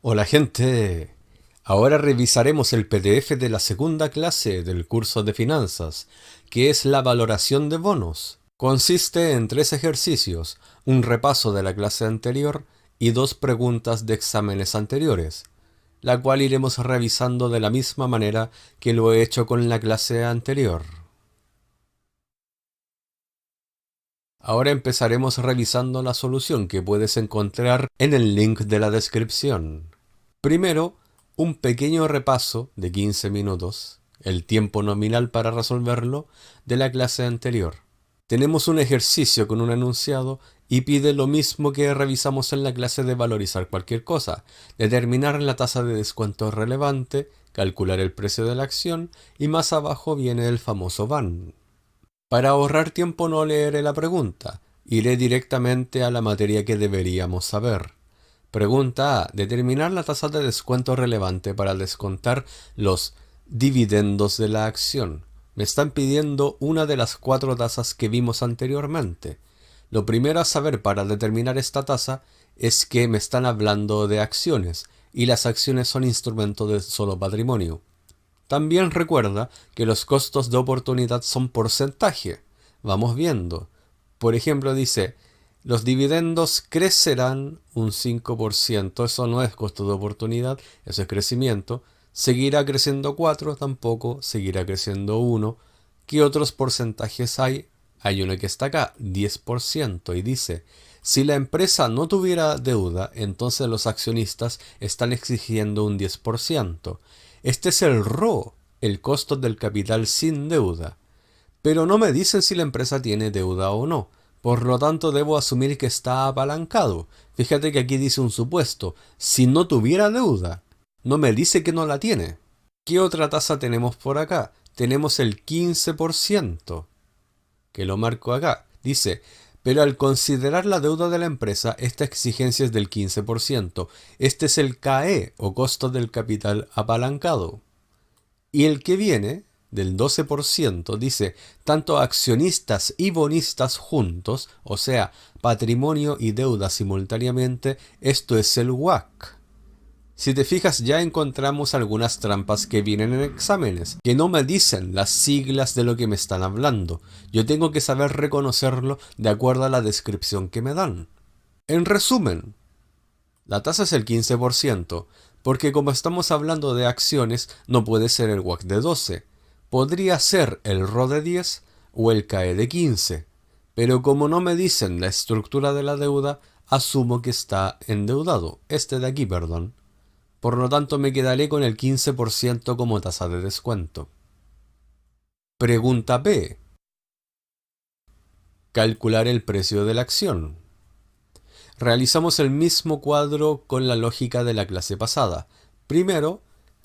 Hola gente, ahora revisaremos el PDF de la segunda clase del curso de finanzas, que es la valoración de bonos. Consiste en 3 ejercicios, un repaso de la clase anterior y 2 preguntas de exámenes anteriores, la cual iremos revisando de la misma manera que lo he hecho con la clase anterior. Ahora empezaremos revisando la solución que puedes encontrar en el link de la descripción. Primero, un pequeño repaso de 15 minutos, el tiempo nominal para resolverlo, de la clase anterior. Tenemos un ejercicio con un enunciado y pide lo mismo que revisamos en la clase de valorizar cualquier cosa: determinar la tasa de descuento relevante, calcular el precio de la acción y más abajo viene el famoso VAN. Para ahorrar tiempo no leeré la pregunta, iré directamente a la materia que deberíamos saber. Pregunta A. Determinar la tasa de descuento relevante para descontar los dividendos de la acción. Me están pidiendo una de las 4 tasas que vimos anteriormente. Lo primero a saber para determinar esta tasa es que me están hablando de acciones, y las acciones son instrumentos de solo patrimonio. También recuerda que los costos de oportunidad son porcentaje. Vamos viendo. Por ejemplo, dice, los dividendos crecerán un 5%. Eso no es costo de oportunidad, eso es crecimiento. Seguirá creciendo 4, tampoco. Seguirá creciendo 1. ¿Qué otros porcentajes hay? Hay uno que está acá, 10%, y dice, si la empresa no tuviera deuda, entonces los accionistas están exigiendo un 10%. Este es el RO, el costo del capital sin deuda. Pero no me dicen si la empresa tiene deuda o no. Por lo tanto, debo asumir que está apalancado. Fíjate que aquí dice un supuesto. Si no tuviera deuda, no me dice que no la tiene. ¿Qué otra tasa tenemos por acá? Tenemos el 15%, que lo marco acá. Dice, pero al considerar la deuda de la empresa, esta exigencia es del 15%. Este es el KE, o costo del capital apalancado. Y el que viene, del 12%, dice, tanto accionistas y bonistas juntos, o sea, patrimonio y deuda simultáneamente, esto es el WACC. Si te fijas, ya encontramos algunas trampas que vienen en exámenes, que no me dicen las siglas de lo que me están hablando. Yo tengo que saber reconocerlo de acuerdo a la descripción que me dan. En resumen, la tasa es el 15%, porque como estamos hablando de acciones, no puede ser el WACC de 12. Podría ser el RO de 10 o el CAE de 15. Pero como no me dicen la estructura de la deuda, asumo que está endeudado. Este de aquí, perdón. Por lo tanto, me quedaré con el 15% como tasa de descuento. Pregunta B. Calcular el precio de la acción. Realizamos el mismo cuadro con la lógica de la clase pasada. Primero,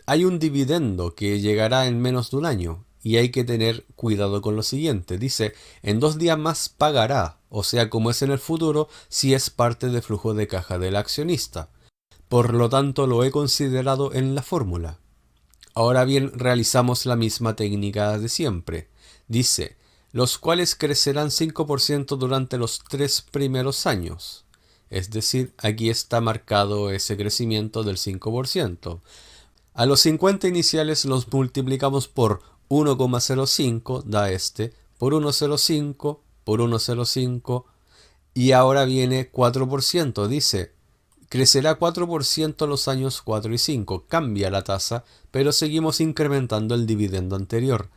hay un dividendo que llegará en menos de un año y hay que tener cuidado con lo siguiente. Dice, en 2 días más pagará, o sea, como es en el futuro, si es parte del flujo de caja del accionista. Por lo tanto, lo he considerado en la fórmula. Ahora bien, realizamos la misma técnica de siempre. Dice, los cuales crecerán 5% durante los 3 primeros años. Es decir, aquí está marcado ese crecimiento del 5%. A los 50 iniciales los multiplicamos por 1,05, da este, por 1,05, por 1,05, y ahora viene 4%. Dice, crecerá 4% los años 4 y 5. Cambia la tasa, pero seguimos incrementando el dividendo anterior.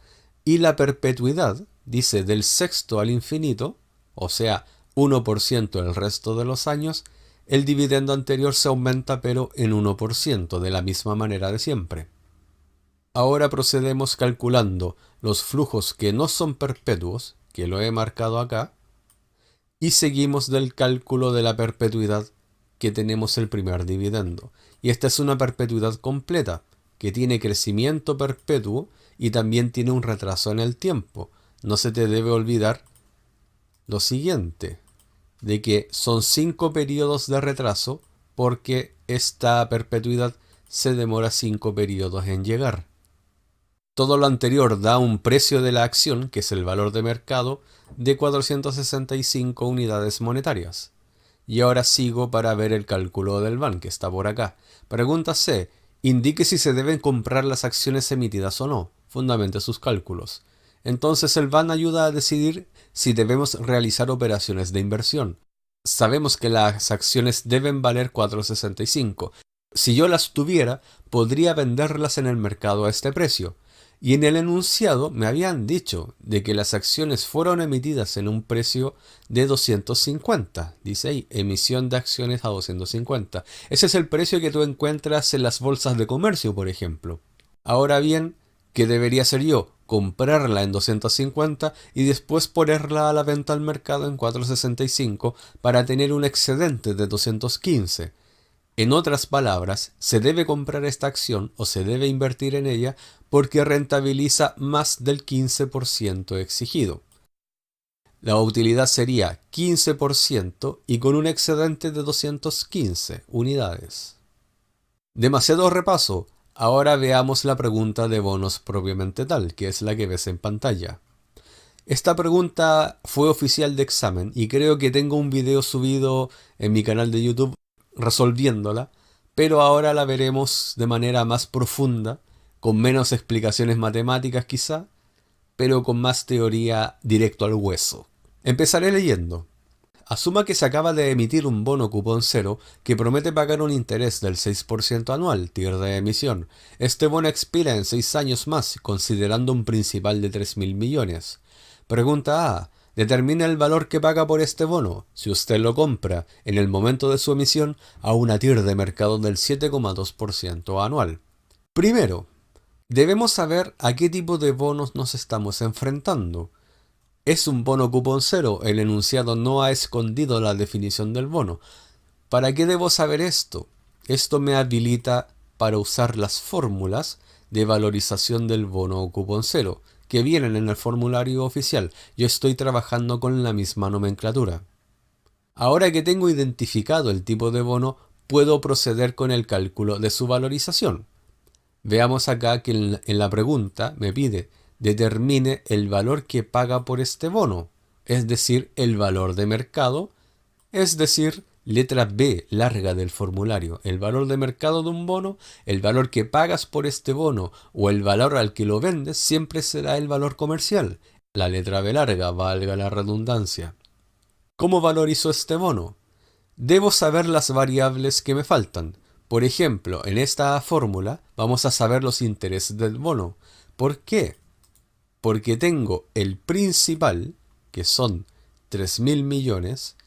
Y la perpetuidad, dice, del sexto al infinito, o sea, 1% el resto de los años, el dividendo anterior se aumenta pero en 1%, de la misma manera de siempre. Ahora procedemos calculando los flujos que no son perpetuos, que lo he marcado acá, y seguimos del cálculo de la perpetuidad que tenemos el primer dividendo. Y esta es una perpetuidad completa, que tiene crecimiento perpetuo y también tiene un retraso en el tiempo. No se te debe olvidar lo siguiente, de que son 5 periodos de retraso porque esta perpetuidad se demora 5 periodos en llegar. Todo lo anterior da un precio de la acción, que es el valor de mercado, de 465 unidades monetarias. Y ahora sigo para ver el cálculo del BAN, que está por acá. Pregunta C. Indique si se deben comprar las acciones emitidas o no. Fundamente sus cálculos. Entonces el BAN ayuda a decidir si debemos realizar operaciones de inversión. Sabemos que las acciones deben valer 4,65. Si yo las tuviera, podría venderlas en el mercado a este precio. Y en el enunciado me habían dicho de que las acciones fueron emitidas en un precio de 250. Dice ahí, emisión de acciones a 250. Ese es el precio que tú encuentras en las bolsas de comercio, por ejemplo. Ahora bien, ¿qué debería hacer yo? Comprarla en 250 y después ponerla a la venta al mercado en 465 para tener un excedente de 215. En otras palabras, se debe comprar esta acción o se debe invertir en ella porque rentabiliza más del 15% exigido. La utilidad sería 15% y con un excedente de 215 unidades. Demasiado repaso. Ahora veamos la pregunta de bonos propiamente tal, que es la que ves en pantalla. Esta pregunta fue oficial de examen y creo que tengo un video subido en mi canal de YouTube resolviéndola, pero ahora la veremos de manera más profunda, con menos explicaciones matemáticas quizá, pero con más teoría directo al hueso. Empezaré leyendo. Asuma que se acaba de emitir un bono cupón cero que promete pagar un interés del 6% anual, TIR de emisión. Este bono expira en 6 años más, considerando un principal de 3.000 millones. Pregunta A. Determina el valor que paga por este bono, si usted lo compra en el momento de su emisión, a una TIR de mercado del 7,2% anual. Primero, debemos saber a qué tipo de bonos nos estamos enfrentando. ¿Es un bono cupón cero? El enunciado no ha escondido la definición del bono. ¿Para qué debo saber esto? Esto me habilita para usar las fórmulas de valorización del bono o cupón cero, que vienen en el formulario oficial. Yo estoy trabajando con la misma nomenclatura. Ahora que tengo identificado el tipo de bono, puedo proceder con el cálculo de su valorización. Veamos acá que en la pregunta me pide determine el valor que paga por este bono, es decir, el valor de mercado, es decir, letra B larga del formulario, el valor de mercado de un bono, el valor que pagas por este bono o el valor al que lo vendes siempre será el valor comercial. La letra B larga, valga la redundancia. ¿Cómo valorizo este bono? Debo saber las variables que me faltan. Por ejemplo, en esta fórmula vamos a saber los intereses del bono. ¿Por qué? Porque tengo el principal, que son 3.000 millones,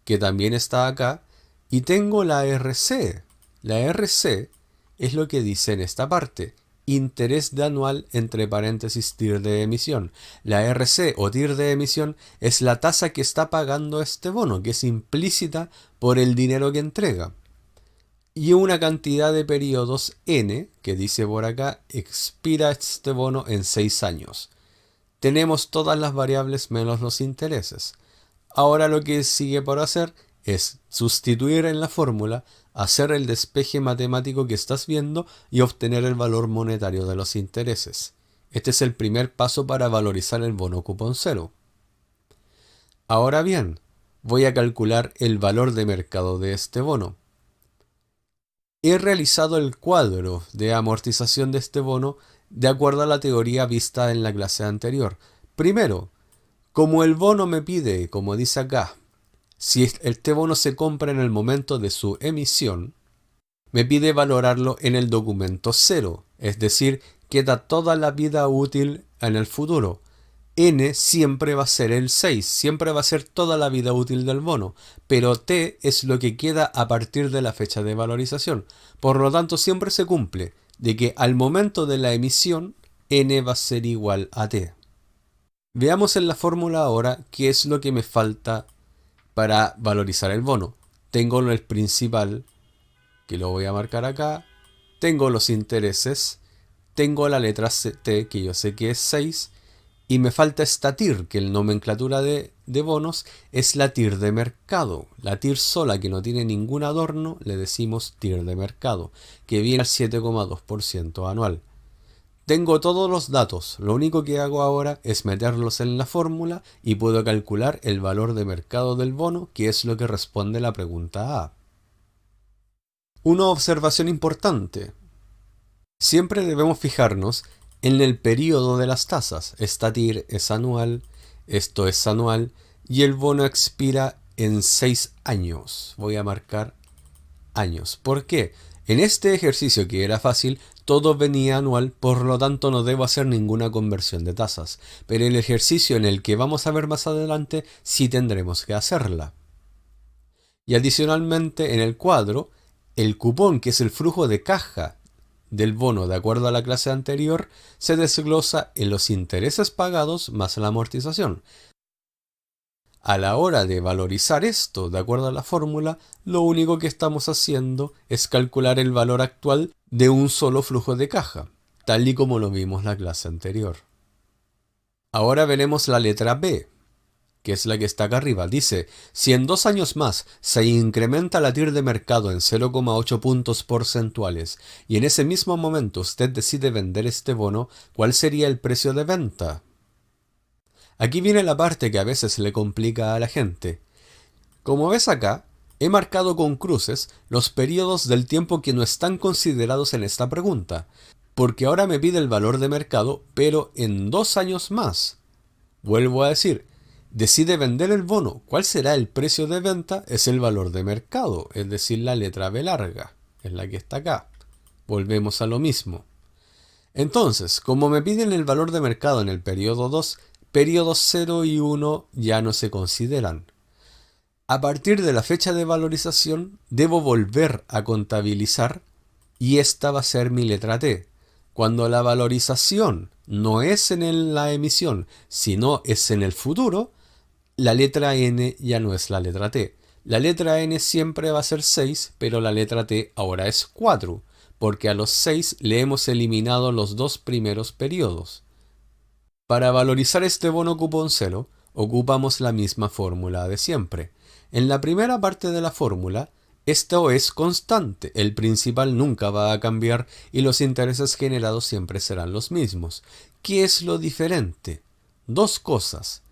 que también está acá, y tengo la RC. La RC es lo que dice en esta parte, interés de anual entre paréntesis TIR de emisión. La RC o TIR de emisión es la tasa que está pagando este bono, que es implícita por el dinero que entrega. Y una cantidad de periodos N, que dice por acá, expira este bono en 6 años. Tenemos todas las variables menos los intereses. Ahora lo que sigue por hacer es sustituir en la fórmula, hacer el despeje matemático que estás viendo y obtener el valor monetario de los intereses. Este es el primer paso para valorizar el bono cupón cero. Ahora bien, voy a calcular el valor de mercado de este bono. He realizado el cuadro de amortización de este bono de acuerdo a la teoría vista en la clase anterior. Primero, como el bono me pide, como dice acá, si este bono se compra en el momento de su emisión, me pide valorarlo en el documento cero, es decir, queda toda la vida útil en el futuro. N siempre va a ser el 6, siempre va a ser toda la vida útil del bono, pero T es lo que queda a partir de la fecha de valorización. Por lo tanto, siempre se cumple de que al momento de la emisión, N va a ser igual a T. Veamos en la fórmula ahora qué es lo que me falta para valorizar el bono. Tengo el principal, que lo voy a marcar acá, tengo los intereses, tengo la letra T, que yo sé que es 6, y me falta esta TIR, que en nomenclatura de bonos es la TIR de mercado. La TIR sola, que no tiene ningún adorno, le decimos TIR de mercado, que viene al 7,2% anual. Tengo todos los datos, lo único que hago ahora es meterlos en la fórmula y puedo calcular el valor de mercado del bono, que es lo que responde la pregunta A. Una observación importante. Siempre debemos fijarnos en el periodo de las tasas. Esta TIR es anual, esto es anual y el bono expira en 6 años. Voy a marcar años. ¿Por qué? En este ejercicio que era fácil, todo venía anual, por lo tanto no debo hacer ninguna conversión de tasas. Pero el ejercicio en el que vamos a ver más adelante, sí tendremos que hacerla. Y adicionalmente en el cuadro, el cupón, que es el flujo de caja del bono de acuerdo a la clase anterior, se desglosa en los intereses pagados más la amortización. A la hora de valorizar esto de acuerdo a la fórmula, lo único que estamos haciendo es calcular el valor actual de un solo flujo de caja, tal y como lo vimos la clase anterior. Ahora veremos la letra B, que es la que está acá arriba. Dice, si en 2 años más se incrementa la TIR de mercado en 0,8 puntos porcentuales y en ese mismo momento usted decide vender este bono, ¿cuál sería el precio de venta? Aquí viene la parte que a veces le complica a la gente. Como ves acá, he marcado con cruces los periodos del tiempo que no están considerados en esta pregunta, porque ahora me pide el valor de mercado, pero en 2 años más. Vuelvo a decir, decide vender el bono. ¿Cuál será el precio de venta? Es el valor de mercado, es decir, la letra B larga, es la que está acá. Volvemos a lo mismo. Entonces, como me piden el valor de mercado en el periodo 2, periodos 0 y 1 ya no se consideran. A partir de la fecha de valorización, debo volver a contabilizar y esta va a ser mi letra T. Cuando la valorización no es en la emisión, sino es en el futuro, la letra N ya no es la letra T. La letra N siempre va a ser 6, pero la letra T ahora es 4, porque a los 6 le hemos eliminado los 2 primeros periodos. Para valorizar este bono cupón cero, ocupamos la misma fórmula de siempre. En la primera parte de la fórmula, esto es constante, el principal nunca va a cambiar y los intereses generados siempre serán los mismos. ¿Qué es lo diferente? Dos cosas.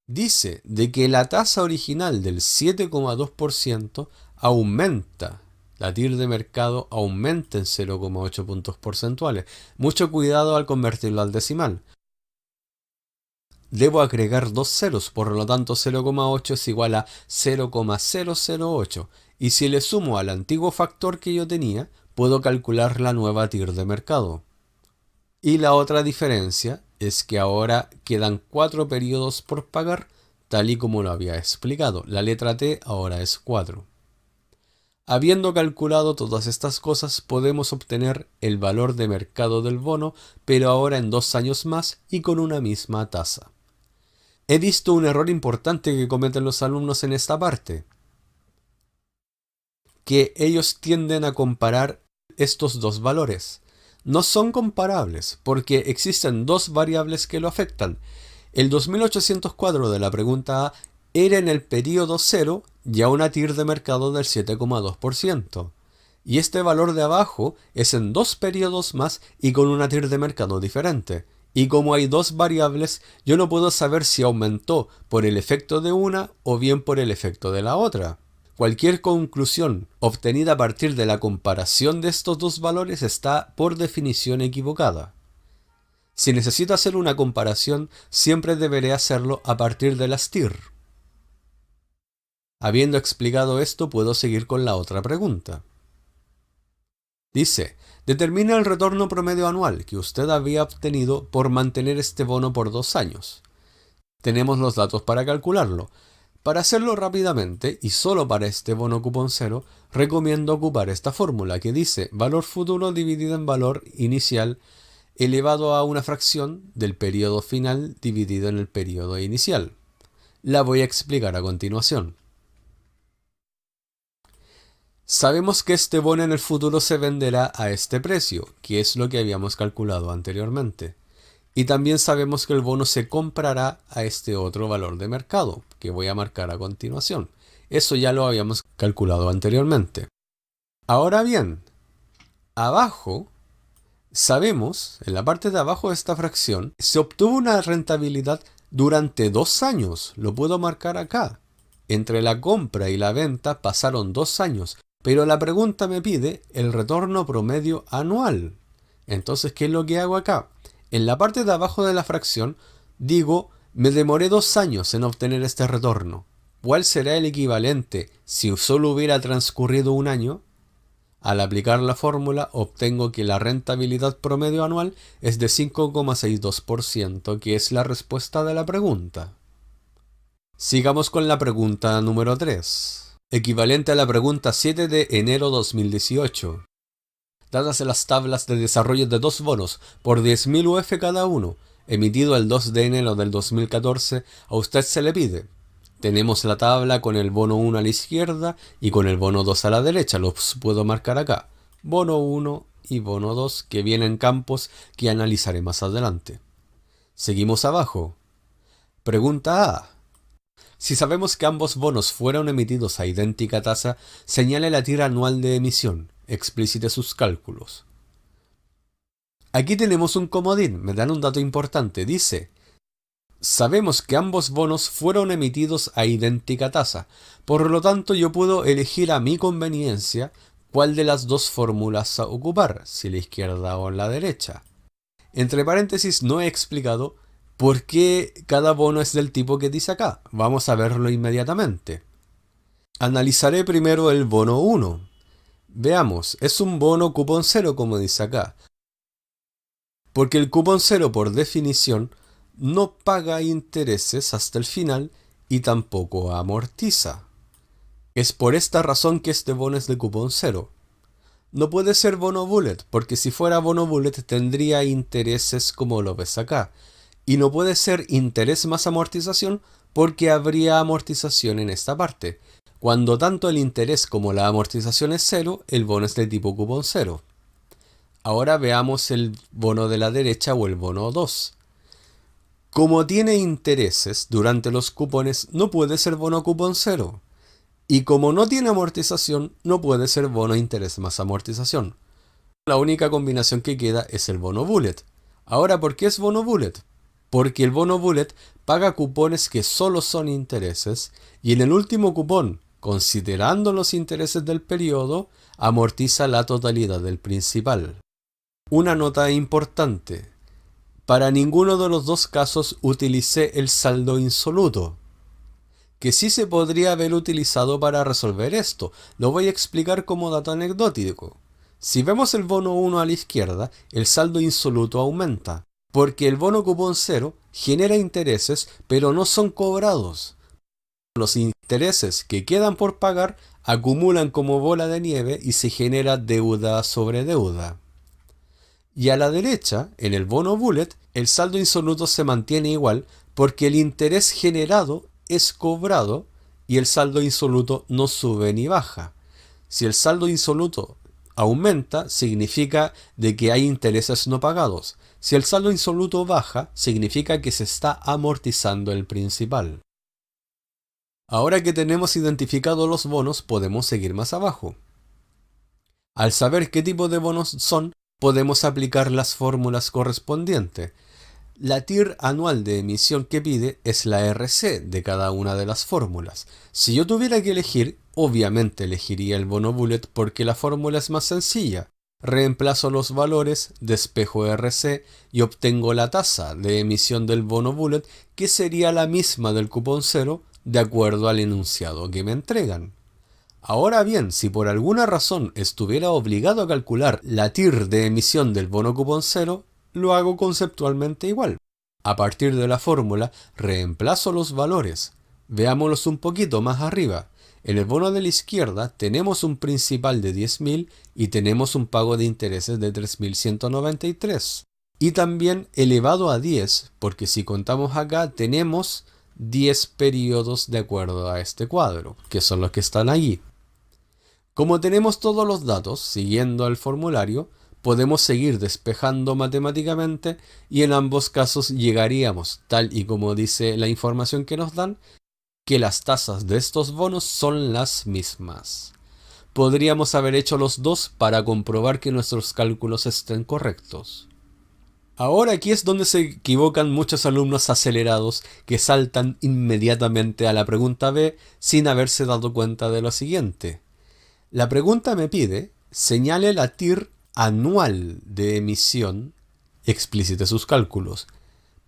Dice de que la tasa original del 7,2% aumenta. La TIR de mercado aumenta en 0,8 puntos porcentuales. Mucho cuidado al convertirlo al decimal. Debo agregar 2 ceros, por lo tanto 0,8 es igual a 0,008. Y si le sumo al antiguo factor que yo tenía, puedo calcular la nueva TIR de mercado. Y la otra diferencia es que ahora quedan 4 periodos por pagar, tal y como lo había explicado. La letra T ahora es 4. Habiendo calculado todas estas cosas, podemos obtener el valor de mercado del bono, pero ahora en 2 años más y con una misma tasa. He visto un error importante que cometen los alumnos en esta parte, que ellos tienden a comparar estos dos valores. No son comparables porque existen dos variables que lo afectan. El 2804 de la pregunta A era en el periodo 0 ya una TIR de mercado del 7,2%. Y este valor de abajo es en 2 periodos más y con una TIR de mercado diferente. Y como hay dos variables, yo no puedo saber si aumentó por el efecto de una o bien por el efecto de la otra. Cualquier conclusión obtenida a partir de la comparación de estos dos valores está por definición equivocada. Si necesito hacer una comparación, siempre deberé hacerlo a partir de las TIR. Habiendo explicado esto, puedo seguir con la otra pregunta. Dice, determina el retorno promedio anual que usted había obtenido por mantener este bono por 2 años. Tenemos los datos para calcularlo. Para hacerlo rápidamente y solo para este bono cupón cero, recomiendo ocupar esta fórmula que dice valor futuro dividido en valor inicial elevado a una fracción del periodo final dividido en el periodo inicial. La voy a explicar a continuación. Sabemos que este bono en el futuro se venderá a este precio, que es lo que habíamos calculado anteriormente. Y también sabemos que el bono se comprará a este otro valor de mercado, que voy a marcar a continuación. Eso ya lo habíamos calculado anteriormente. Ahora bien, abajo Sabemos, en la parte de abajo de esta fracción, se obtuvo una rentabilidad durante 2 años. Lo puedo marcar acá. Entre la compra y la venta pasaron 2 años, pero la pregunta me pide el retorno promedio anual. Entonces, ¿qué es lo que hago acá? En la parte de abajo de la fracción, digo, me demoré 2 años en obtener este retorno. ¿Cuál será el equivalente si solo hubiera transcurrido 1 año? Al aplicar la fórmula, obtengo que la rentabilidad promedio anual es de 5,62%, que es la respuesta de la pregunta. Sigamos con la pregunta número 3, equivalente a la pregunta 7 de enero 2018. Dadas las tablas de desarrollo de 2 bonos por 10.000 UF cada uno, emitido el 2 de enero del 2014, a usted se le pide. Tenemos la tabla con el bono 1 a la izquierda y con el bono 2 a la derecha. Los puedo marcar acá. Bono 1 y bono 2, que vienen campos que analizaré más adelante. Seguimos abajo. Pregunta A. Si sabemos que ambos bonos fueron emitidos a idéntica tasa, señale la tira anual de emisión. Explícite sus cálculos. Aquí tenemos un comodín. Me dan un dato importante. Dice: sabemos que ambos bonos fueron emitidos a idéntica tasa, por lo tanto yo puedo elegir a mi conveniencia cuál de las dos fórmulas a ocupar, si la izquierda o la derecha. Entre paréntesis, no he explicado por qué cada bono es del tipo que dice acá. Vamos a verlo inmediatamente. Analizaré primero el bono 1. Veamos, es un bono cupón cero, como dice acá, porque el cupón cero por definición no paga intereses hasta el final y tampoco amortiza. Es por esta razón que este bono es de cupón cero. No puede ser bono bullet, porque si fuera bono bullet tendría intereses como lo ves acá. Y no puede ser interés más amortización porque habría amortización en esta parte. Cuando tanto el interés como la amortización es cero, el bono es de tipo cupón cero. Ahora veamos el bono de la derecha o el bono 2. Como tiene intereses durante los cupones, no puede ser bono cupón cero. Y como no tiene amortización, no puede ser bono interés más amortización. La única combinación que queda es el bono bullet. Ahora, ¿por qué es bono bullet? Porque el bono bullet paga cupones que solo son intereses y en el último cupón, considerando los intereses del periodo, amortiza la totalidad del principal. Una nota importante. Para ninguno de los dos casos utilicé el saldo insoluto, que sí se podría haber utilizado para resolver esto. Lo voy a explicar como dato anecdótico. Si vemos el bono 1 a la izquierda, el saldo insoluto aumenta, porque el bono cupón cero genera intereses, pero no son cobrados. Los intereses que quedan por pagar acumulan como bola de nieve y se genera deuda sobre deuda. Y a la derecha, en el bono bullet, el saldo insoluto se mantiene igual porque el interés generado es cobrado y el saldo insoluto no sube ni baja. Si el saldo insoluto aumenta, significa de que hay intereses no pagados. Si el saldo insoluto baja, significa que se está amortizando el principal. Ahora que tenemos identificados los bonos, podemos seguir más abajo. Al saber qué tipo de bonos son, podemos aplicar las fórmulas correspondientes. La TIR anual de emisión que pide es la RC de cada una de las fórmulas. Si yo tuviera que elegir, obviamente elegiría el bono bullet porque la fórmula es más sencilla. Reemplazo los valores, despejo RC y obtengo la tasa de emisión del bono bullet, que sería la misma del cupón cero de acuerdo al enunciado que me entregan. Ahora bien, si por alguna razón estuviera obligado a calcular la TIR de emisión del bono cupón cero, lo hago conceptualmente igual. A partir de la fórmula, reemplazo los valores. Veámoslos un poquito más arriba. En el bono de la izquierda tenemos un principal de 10.000 y tenemos un pago de intereses de 3.193. Y también elevado a 10, porque si contamos acá tenemos 10 periodos de acuerdo a este cuadro, que son los que están allí. Como tenemos todos los datos, siguiendo el formulario, podemos seguir despejando matemáticamente y en ambos casos llegaríamos, tal y como dice la información que nos dan, que las tasas de estos bonos son las mismas. podríamos haber hecho los dos para comprobar que nuestros cálculos estén correctos. Ahora aquí es donde se equivocan muchos alumnos acelerados que saltan inmediatamente a la pregunta B sin haberse dado cuenta de lo siguiente. La pregunta me pide, señale la TIR anual de emisión, explícite sus cálculos.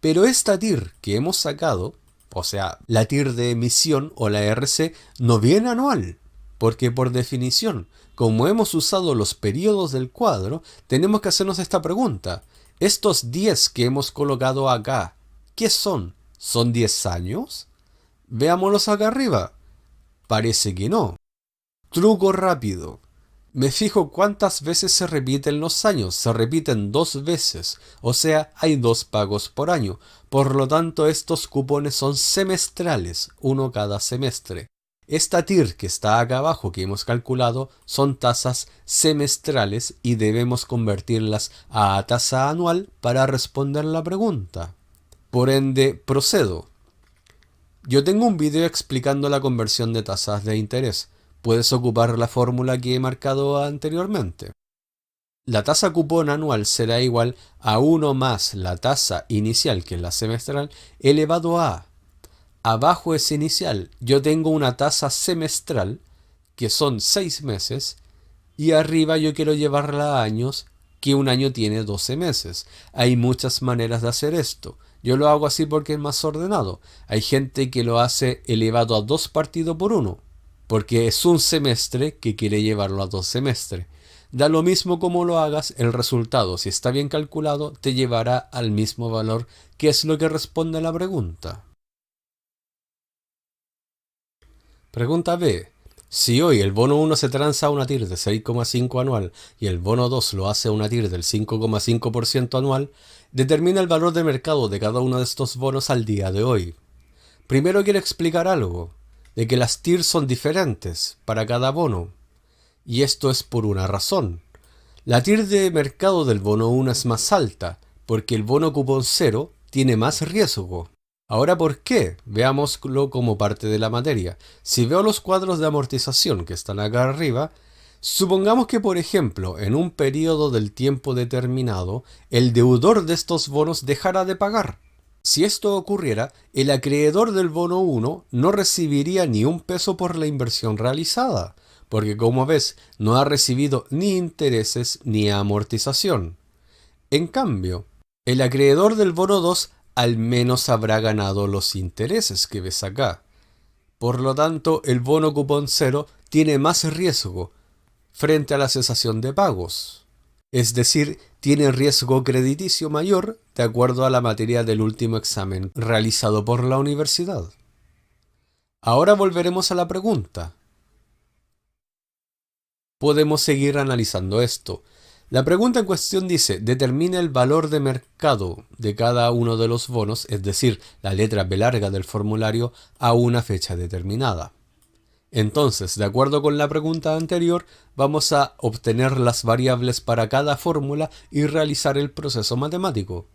Pero esta TIR que hemos sacado, o sea, la TIR de emisión o la RC, no viene anual, porque por definición, como hemos usado los periodos del cuadro, tenemos que hacernos esta pregunta. Estos 10 que hemos colocado acá, ¿qué son? ¿Son 10 años? Veámoslos acá arriba. Parece que no. Truco rápido. Me fijo cuántas veces se repiten los años. Se repiten 2 veces. O sea, hay 2 pagos por año. Por lo tanto, estos cupones son semestrales, uno cada semestre. Esta TIR que está acá abajo que hemos calculado son tasas semestrales y debemos convertirlas a tasa anual para responder la pregunta. Por ende, procedo. Yo tengo un video explicando la conversión de tasas de interés. Puedes ocupar la fórmula que he marcado anteriormente. La tasa cupón anual será igual a 1 más la tasa inicial, que es la semestral, elevado a. Abajo es inicial. Yo tengo una tasa semestral, que son 6 meses, y arriba yo quiero llevarla a años, que un año tiene 12 meses. Hay muchas maneras de hacer esto. Yo lo hago así porque es más ordenado. Hay gente que lo hace elevado a 2 partido por 1, porque es un semestre que quiere llevarlo a 2 semestres. Da lo mismo como lo hagas, el resultado, si está bien calculado, te llevará al mismo valor, que es lo que responde a la pregunta. Pregunta B. Si hoy el bono 1 se transa a una TIR de 6,5 anual y el bono 2 lo hace a una TIR del 5,5% anual, determina el valor de mercado de cada uno de estos bonos al día de hoy. Primero quiero explicar algo, de que las TIR son diferentes para cada bono. Y esto es por una razón. La TIR de mercado del bono 1 es más alta, porque el bono cupón 0 tiene más riesgo. Ahora, ¿por qué? Veámoslo como parte de la materia. Si veo los cuadros de amortización que están acá arriba, supongamos que, por ejemplo, en un periodo del tiempo determinado, el deudor de estos bonos dejara de pagar. Si esto ocurriera, el acreedor del bono 1 no recibiría ni un peso por la inversión realizada, porque como ves, no ha recibido ni intereses ni amortización. En cambio, el acreedor del bono 2 al menos habrá ganado los intereses que ves acá. Por lo tanto, el bono cupón 0 tiene más riesgo frente a la cesación de pagos. Es decir, tiene riesgo crediticio mayor de acuerdo a la materia del último examen realizado por la universidad. Ahora volveremos a la pregunta. Podemos seguir analizando esto. La pregunta en cuestión dice, determina el valor de mercado de cada uno de los bonos, es decir, la letra B larga del formulario, a una fecha determinada. Entonces, de acuerdo con la pregunta anterior, vamos a obtener las variables para cada fórmula y realizar el proceso matemático.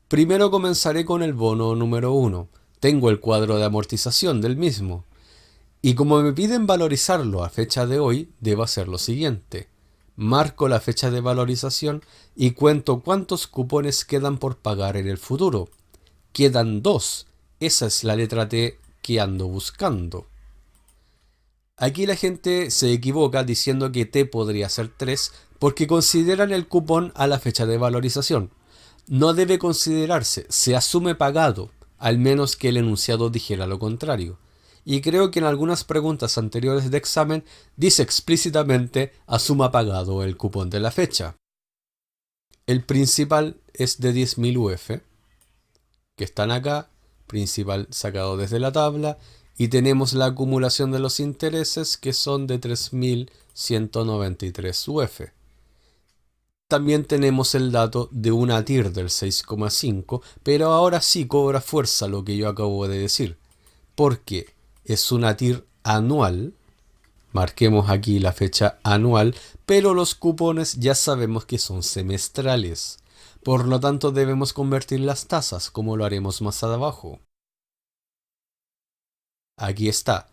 Primero comenzaré con el bono número 1. Tengo el cuadro de amortización del mismo. Y como me piden valorizarlo a fecha de hoy, debo hacer lo siguiente. Marco la fecha de valorización y cuento cuántos cupones quedan por pagar en el futuro. Quedan 2. Esa es la letra T que ando buscando. Aquí la gente se equivoca diciendo que T podría ser 3 porque consideran el cupón a la fecha de valorización. No debe considerarse, se asume pagado, al menos que el enunciado dijera lo contrario. Y creo que en algunas preguntas anteriores de examen dice explícitamente asuma pagado el cupón de la fecha. El principal es de 10.000 UF, que están acá, principal sacado desde la tabla, y tenemos la acumulación de los intereses que son de 3.193 UF. También tenemos el dato de una TIR del 6,5, pero ahora sí cobra fuerza lo que yo acabo de decir, porque es una TIR anual, marquemos aquí la fecha anual, pero los cupones ya sabemos que son semestrales. Por lo tanto debemos convertir las tasas, como lo haremos más abajo. Aquí está.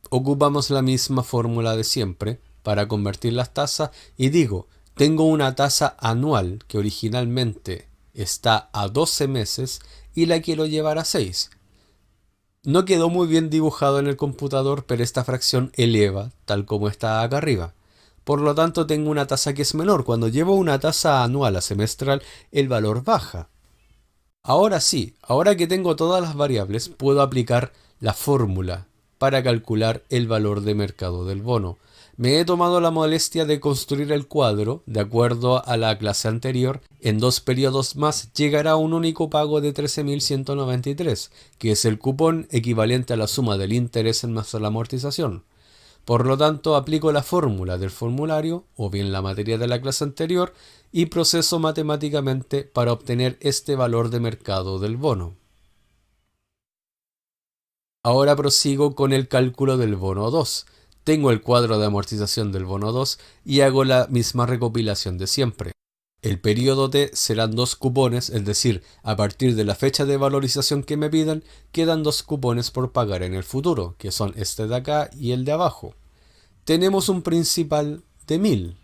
Ocupamos la misma fórmula de siempre, para convertir las tasas y digo, tengo una tasa anual que originalmente está a 12 meses y la quiero llevar a 6. No quedó muy bien dibujado en el computador, pero esta fracción eleva, tal como está acá arriba. Por lo tanto, tengo una tasa que es menor. Cuando llevo una tasa anual a semestral, el valor baja. Ahora sí, ahora que tengo todas las variables, puedo aplicar la fórmula para calcular el valor de mercado del bono. Me he tomado la molestia de construir el cuadro, de acuerdo a la clase anterior. En 2 periodos más llegará a un único pago de 13.193, que es el cupón equivalente a la suma del interés más la amortización. Por lo tanto, aplico la fórmula del formulario, o bien la materia de la clase anterior, y proceso matemáticamente para obtener este valor de mercado del bono. Ahora prosigo con el cálculo del bono 2. Tengo el cuadro de amortización del bono 2 y hago la misma recopilación de siempre. El periodo T serán 2 cupones, es decir, a partir de la fecha de valorización que me pidan, quedan 2 cupones por pagar en el futuro, que son este de acá y el de abajo. Tenemos un principal de 1000,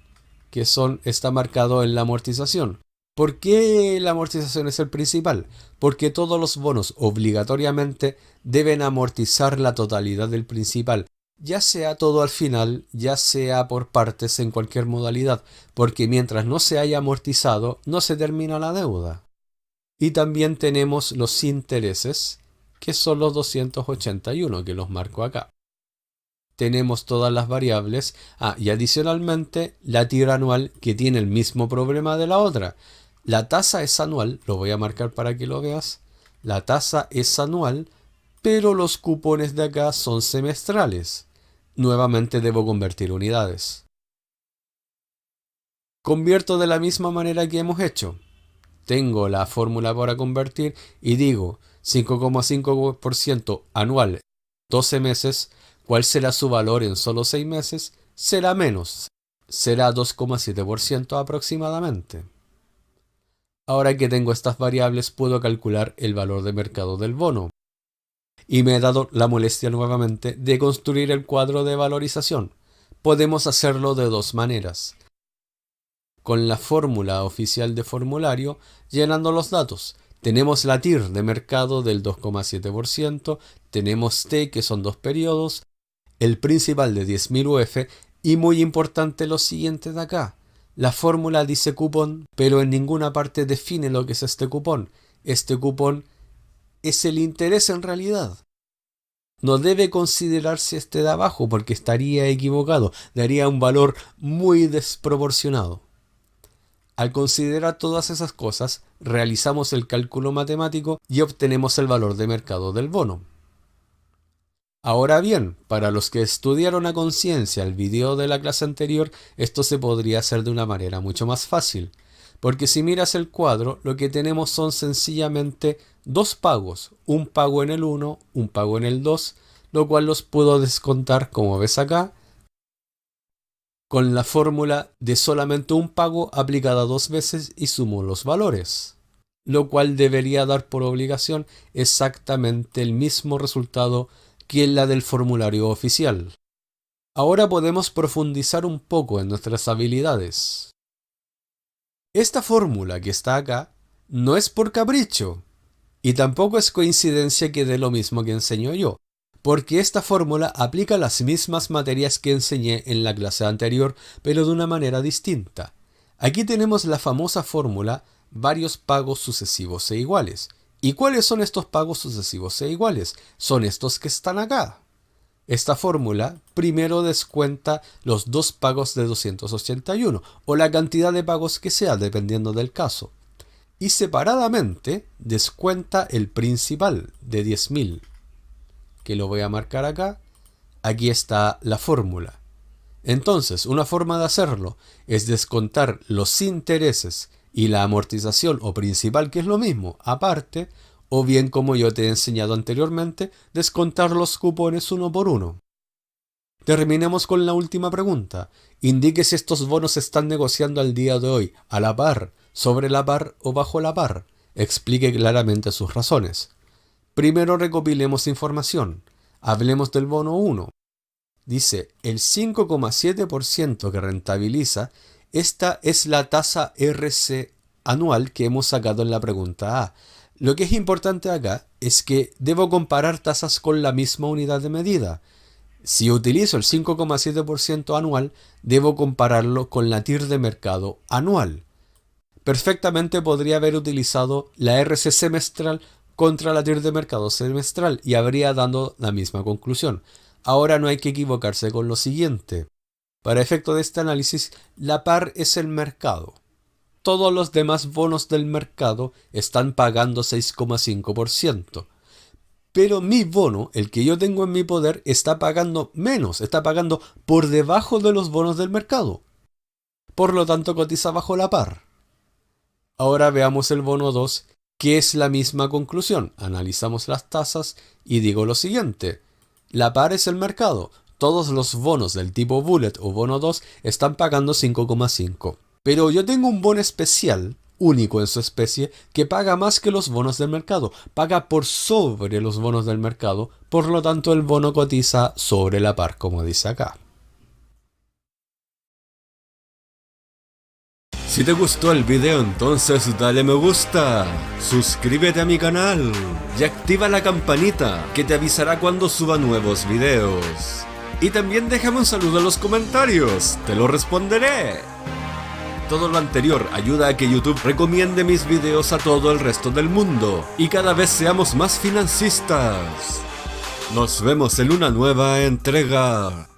que está marcado en la amortización. ¿Por qué la amortización es el principal? Porque todos los bonos obligatoriamente deben amortizar la totalidad del principal, ya sea todo al final, ya sea por partes en cualquier modalidad, porque mientras no se haya amortizado, no se termina la deuda. Y también tenemos los intereses, que son los 281, que los marco acá. Tenemos todas las variables. Y adicionalmente la tira anual, que tiene el mismo problema de la otra. La tasa es anual, lo voy a marcar para que lo veas. La tasa es anual, pero los cupones de acá son semestrales. Nuevamente debo convertir unidades. Convierto de la misma manera que hemos hecho. Tengo la fórmula para convertir y digo 5,5% anual, 12 meses. ¿Cuál será su valor en solo 6 meses? Será menos. Será 2,7% aproximadamente. Ahora que tengo estas variables, puedo calcular el valor de mercado del bono. Y me he dado la molestia nuevamente de construir el cuadro de valorización. Podemos hacerlo de 2 maneras. Con la fórmula oficial de formulario, llenando los datos. Tenemos la TIR de mercado del 2,7%, tenemos T, que son 2 periodos, el principal de 10.000 UF, y muy importante lo siguiente de acá. La fórmula dice cupón, pero en ninguna parte define lo que es este cupón. Este cupón es el interés en realidad. No debe considerarse este de abajo porque estaría equivocado, daría un valor muy desproporcionado. Al considerar todas esas cosas, realizamos el cálculo matemático y obtenemos el valor de mercado del bono. Ahora bien, para los que estudiaron a conciencia el video de la clase anterior, esto se podría hacer de una manera mucho más fácil. Porque si miras el cuadro, lo que tenemos son sencillamente 2 pagos, un pago en el 1, un pago en el 2, lo cual los puedo descontar, como ves acá, con la fórmula de solamente un pago aplicada 2 veces y sumo los valores, lo cual debería dar por obligación exactamente el mismo resultado que la del formulario oficial. Ahora podemos profundizar un poco en nuestras habilidades. Esta fórmula que está acá no es por capricho, y tampoco es coincidencia que dé lo mismo que enseño yo, porque esta fórmula aplica las mismas materias que enseñé en la clase anterior, pero de una manera distinta. Aquí tenemos la famosa fórmula varios pagos sucesivos e iguales. ¿Y cuáles son estos pagos sucesivos e iguales? Son estos que están acá. Esta fórmula primero descuenta los 2 pagos de 281, o la cantidad de pagos que sea, dependiendo del caso. Y separadamente descuenta el principal de 10.000, que lo voy a marcar acá. Aquí está la fórmula. Entonces, una forma de hacerlo es descontar los intereses y la amortización o principal, que es lo mismo, aparte, o bien, como yo te he enseñado anteriormente, descontar los cupones uno por uno. Terminemos con la última pregunta. Indique si estos bonos se están negociando al día de hoy, a la par, sobre la par o bajo la par. Explique claramente sus razones. Primero recopilemos información. Hablemos del bono 1. Dice, el 5,7% que rentabiliza, esta es la tasa RC anual que hemos sacado en la pregunta A. Lo que es importante acá es que debo comparar tasas con la misma unidad de medida. Si utilizo el 5,7% anual, debo compararlo con la TIR de mercado anual. Perfectamente podría haber utilizado la RC semestral contra la TIR de mercado semestral y habría dado la misma conclusión. Ahora no hay que equivocarse con lo siguiente. Para efecto de este análisis, la par es el mercado. Todos los demás bonos del mercado están pagando 6,5%. Pero mi bono, el que yo tengo en mi poder, está pagando menos, está pagando por debajo de los bonos del mercado. Por lo tanto, cotiza bajo la par. Ahora veamos el bono 2, que es la misma conclusión. Analizamos las tasas y digo lo siguiente. La par es el mercado. Todos los bonos del tipo Bullet o bono 2 están pagando 5,5. Pero yo tengo un bono especial, único en su especie, que paga más que los bonos del mercado. Paga por sobre los bonos del mercado. Por lo tanto, el bono cotiza sobre la par, como dice acá. Si te gustó el video, entonces dale me gusta, suscríbete a mi canal y activa la campanita que te avisará cuando suba nuevos videos. Y también déjame un saludo en los comentarios, te lo responderé. Todo lo anterior ayuda a que YouTube recomiende mis videos a todo el resto del mundo y cada vez seamos más financistas. Nos vemos en una nueva entrega.